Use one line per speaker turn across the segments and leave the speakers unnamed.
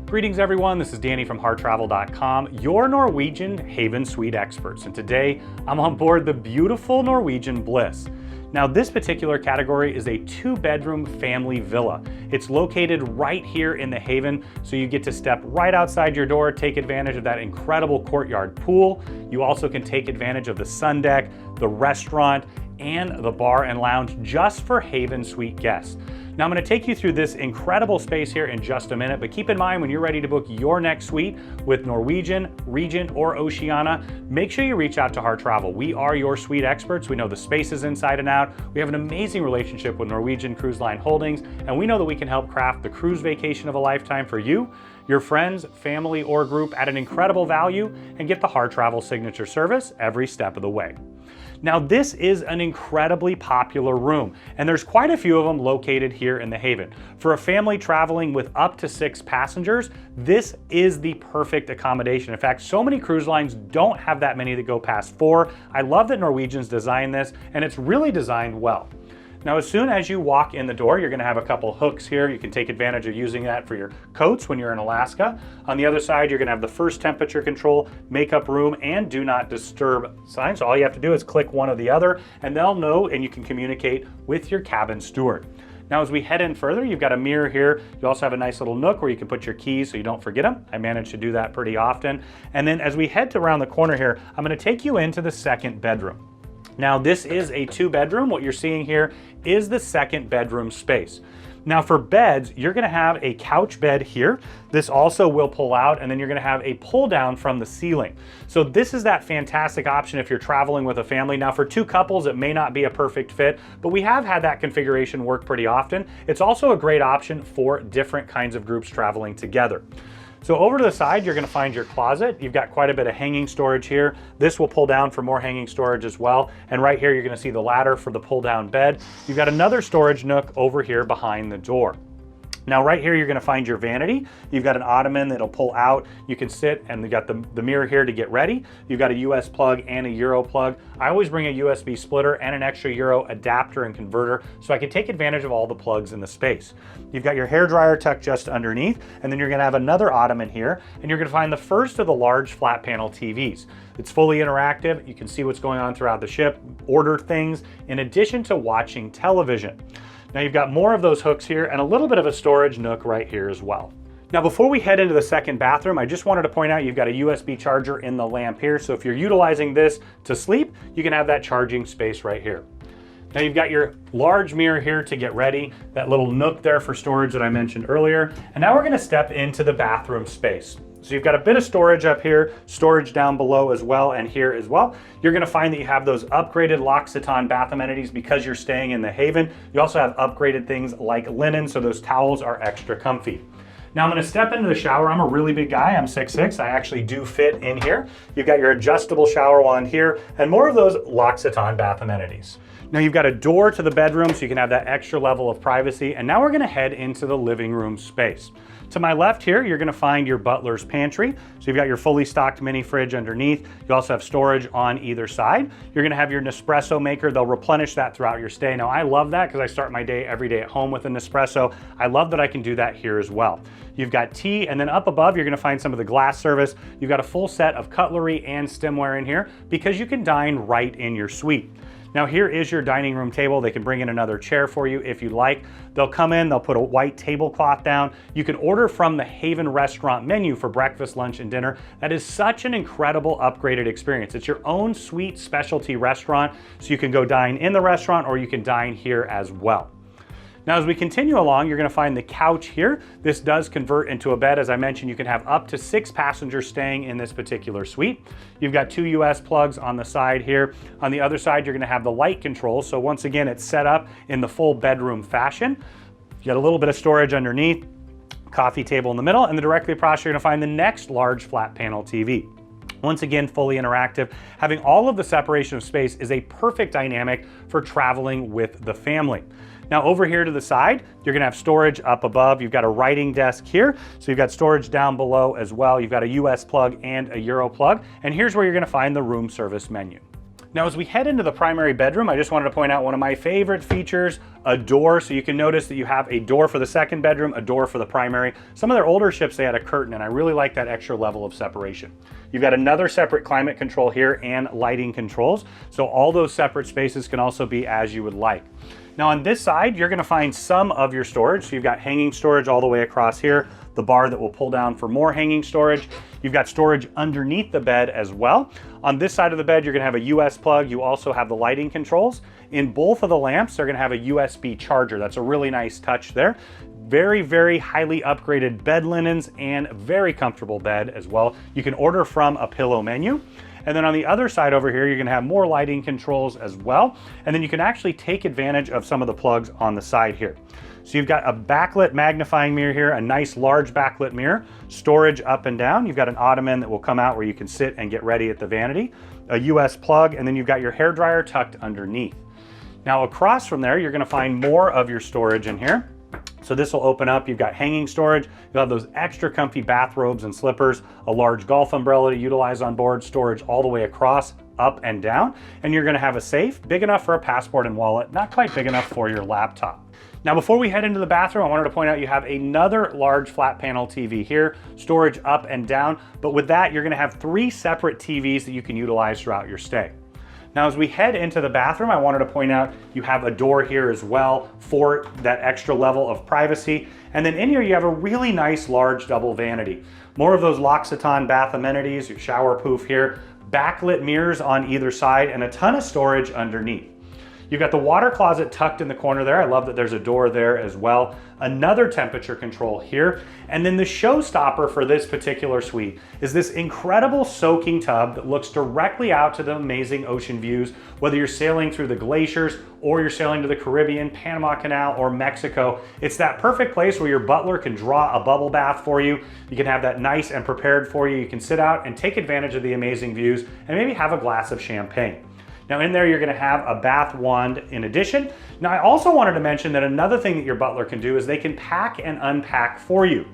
Greetings everyone, this is Danny from HarTravel.com, your Norwegian Haven Suite experts, and today I'm on board the beautiful Norwegian Bliss. Now this particular category is a 2-bedroom family villa. It's located right here in the Haven, so you get to step right outside your door, take advantage of that incredible courtyard pool. You also can take advantage of the sun deck, the restaurant, and the bar and lounge just for Haven Suite guests. Now I'm going to take you through this incredible space here in just a minute, but keep in mind when you're ready to book your next suite with Norwegian, Regent, or Oceania, make sure you reach out to Hart Travel. We are your suite experts. We know the spaces inside and out. We have an amazing relationship with Norwegian Cruise Line Holdings, and we know that we can help craft the cruise vacation of a lifetime for you, your friends, family, or group at an incredible value, and get the Hart Travel signature service every step of the way. Now this is an incredibly popular room, and there's quite a few of them located here in the Haven. For a family traveling with up to 6 passengers, this is the perfect accommodation. In fact, so many cruise lines don't have that many that go past 4. I love that Norwegian's designed this, and it's really designed well. Now, as soon as you walk in the door, you're going to have a couple hooks here. You can take advantage of using that for your coats when you're in Alaska. On the other side, you're going to have the first temperature control, makeup room, and do not disturb sign. So all you have to do is click one or the other, and they'll know, and you can communicate with your cabin steward. Now, as we head in further, you've got a mirror here. You also have a nice little nook where you can put your keys so you don't forget them. I manage to do that pretty often. And then as we head to around the corner here, I'm going to take you into the second bedroom. Now this is a 2-bedroom. What you're seeing here is the second bedroom space. Now for beds, you're gonna have a couch bed here. This also will pull out, and then you're gonna have a pull down from the ceiling. So this is that fantastic option if you're traveling with a family. Now for 2 couples, it may not be a perfect fit, but we have had that configuration work pretty often. It's also a great option for different kinds of groups traveling together. So over to the side, you're gonna find your closet. You've got quite a bit of hanging storage here. This will pull down for more hanging storage as well. And right here, you're gonna see the ladder for the pull down bed. You've got another storage nook over here behind the door. Now right here, you're gonna find your vanity. You've got an ottoman that'll pull out. You can sit, and you've got the mirror here to get ready. You've got a US plug and a Euro plug. I always bring a USB splitter and an extra Euro adapter and converter so I can take advantage of all the plugs in the space. You've got your hair dryer tucked just underneath, and then you're gonna have another ottoman here, and you're gonna find the first of the large flat panel TVs. It's fully interactive. You can see what's going on throughout the ship, order things, in addition to watching television. Now you've got more of those hooks here and a little bit of a storage nook right here as well. Now before we head into the second bathroom, I just wanted to point out you've got a USB charger in the lamp here. So if you're utilizing this to sleep, you can have that charging space right here. Now you've got your large mirror here to get ready, that little nook there for storage that I mentioned earlier. And now we're gonna step into the bathroom space. So you've got a bit of storage up here, storage down below as well, and here as well. You're gonna find that you have those upgraded L'Occitane bath amenities because you're staying in the Haven. You also have upgraded things like linen, so those towels are extra comfy. Now I'm gonna step into the shower. I'm a really big guy, I'm 6'6". I actually do fit in here. You've got your adjustable shower wand here, and more of those L'Occitane bath amenities. Now you've got a door to the bedroom so you can have that extra level of privacy, and now we're gonna head into the living room space. To my left here, you're gonna find your Butler's pantry. So you've got your fully stocked mini fridge underneath. You also have storage on either side. You're gonna have your Nespresso maker. They'll replenish that throughout your stay. Now I love that because I start my day every day at home with a Nespresso. I love that I can do that here as well. You've got tea, and then up above, you're gonna find some of the glass service. You've got a full set of cutlery and stemware in here because you can dine right in your suite. Now here is your dining room table. They can bring in another chair for you if you like. They'll come in, they'll put a white tablecloth down. You can order from the Haven restaurant menu for breakfast, lunch, and dinner. That is such an incredible upgraded experience. It's your own sweet specialty restaurant, so you can go dine in the restaurant or you can dine here as well. Now, as we continue along, you're gonna find the couch here. This does convert into a bed. As I mentioned, you can have up to 6 passengers staying in this particular suite. You've got 2 US plugs on the side here. On the other side, you're gonna have the light control. So once again, it's set up in the full bedroom fashion. You got a little bit of storage underneath, coffee table in the middle, and then directly across, you're gonna find the next large flat panel TV. Once again, fully interactive. Having all of the separation of space is a perfect dynamic for traveling with the family. Now over here to the side, you're gonna have storage up above. You've got a writing desk here. So you've got storage down below as well. You've got a US plug and a Euro plug. And here's where you're gonna find the room service menu. Now, as we head into the primary bedroom, I just wanted to point out one of my favorite features, a door. So you can notice that you have a door for the second bedroom, a door for the primary. Some of their older ships, they had a curtain, and I really like that extra level of separation. You've got another separate climate control here and lighting controls. So all those separate spaces can also be as you would like. Now on this side, you're gonna find some of your storage. So you've got hanging storage all the way across here, the bar that will pull down for more hanging storage. You've got storage underneath the bed as well. On this side of the bed, you're gonna have a US plug. You also have the lighting controls. In both of the lamps, they're gonna have a USB charger. That's a really nice touch there. Very, very highly upgraded bed linens and very comfortable bed as well. You can order from a pillow menu. And then on the other side over here, you're gonna have more lighting controls as well. And then you can actually take advantage of some of the plugs on the side here. So you've got a backlit magnifying mirror here, a nice large backlit mirror, storage up and down. You've got an ottoman that will come out where you can sit and get ready at the vanity, a US plug, and then you've got your hairdryer tucked underneath. Now across from there, you're gonna find more of your storage in here. So this will open up, you've got hanging storage, you'll have those extra comfy bathrobes and slippers, a large golf umbrella to utilize on board, storage all the way across, up and down, and you're gonna have a safe, big enough for a passport and wallet, not quite big enough for your laptop. Now before we head into the bathroom, I wanted to point out you have another large flat panel TV here, storage up and down, but with that, you're gonna have 3 separate TVs that you can utilize throughout your stay. Now, as we head into the bathroom, I wanted to point out you have a door here as well for that extra level of privacy. And then in here, you have a really nice large double vanity. More of those L'Occitane bath amenities, your shower poof here, backlit mirrors on either side, and a ton of storage underneath. You've got the water closet tucked in the corner there. I love that there's a door there as well. Another temperature control here. And then the showstopper for this particular suite is this incredible soaking tub that looks directly out to the amazing ocean views, whether you're sailing through the glaciers or you're sailing to the Caribbean, Panama Canal, or Mexico. It's that perfect place where your butler can draw a bubble bath for you. You can have that nice and prepared for you. You can sit out and take advantage of the amazing views and maybe have a glass of champagne. Now in there, you're gonna have a bath wand in addition. Now I also wanted to mention that another thing that your butler can do is they can pack and unpack for you.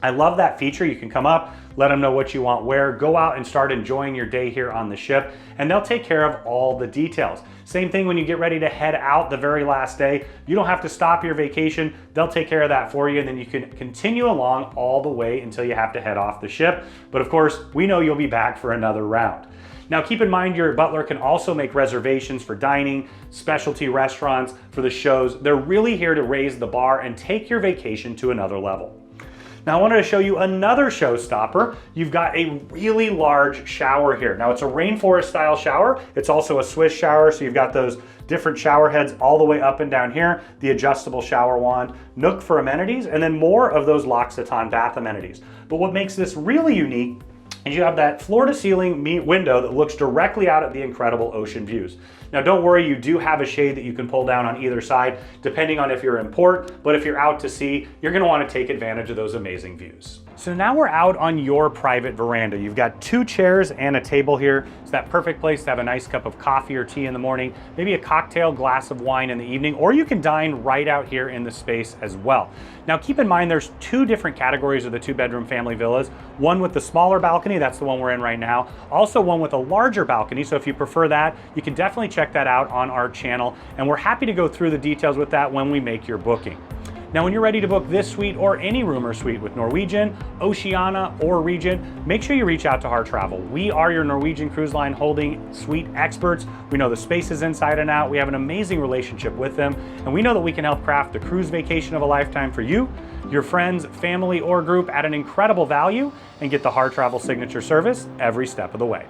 I love that feature. You can come up, let them know what you want where, go out and start enjoying your day here on the ship, and they'll take care of all the details. Same thing when you get ready to head out the very last day. You don't have to stop your vacation. They'll take care of that for you, and then you can continue along all the way until you have to head off the ship. But of course, we know you'll be back for another round. Now keep in mind your butler can also make reservations for dining, specialty restaurants, for the shows. They're really here to raise the bar and take your vacation to another level. Now I wanted to show you another showstopper. You've got a really large shower here. Now it's a rainforest style shower. It's also a Swiss shower, so you've got those different shower heads all the way up and down here, the adjustable shower wand, nook for amenities, and then more of those L'Occitane bath amenities. But what makes this really unique and you have that floor-to-ceiling window that looks directly out at the incredible ocean views. Now don't worry, you do have a shade that you can pull down on either side, depending on if you're in port, but if you're out to sea, you're gonna wanna take advantage of those amazing views. So now we're out on your private veranda. You've got 2 chairs and a table here. It's that perfect place to have a nice cup of coffee or tea in the morning, maybe a cocktail, glass of wine in the evening, or you can dine right out here in the space as well. Now keep in mind there's 2 different categories of the 2-bedroom family villas. One with the smaller balcony, that's the one we're in right now. Also one with a larger balcony, so if you prefer that, you can definitely check that out on our channel, and we're happy to go through the details with that when we make your booking. Now, when you're ready to book this suite or any room or suite with Norwegian, Oceania, or Regent, make sure you reach out to Heart Travel. We are your Norwegian Cruise Line holding suite experts. We know the spaces inside and out. We have an amazing relationship with them, and we know that we can help craft the cruise vacation of a lifetime for you, your friends, family, or group at an incredible value, and get the Heart Travel signature service every step of the way.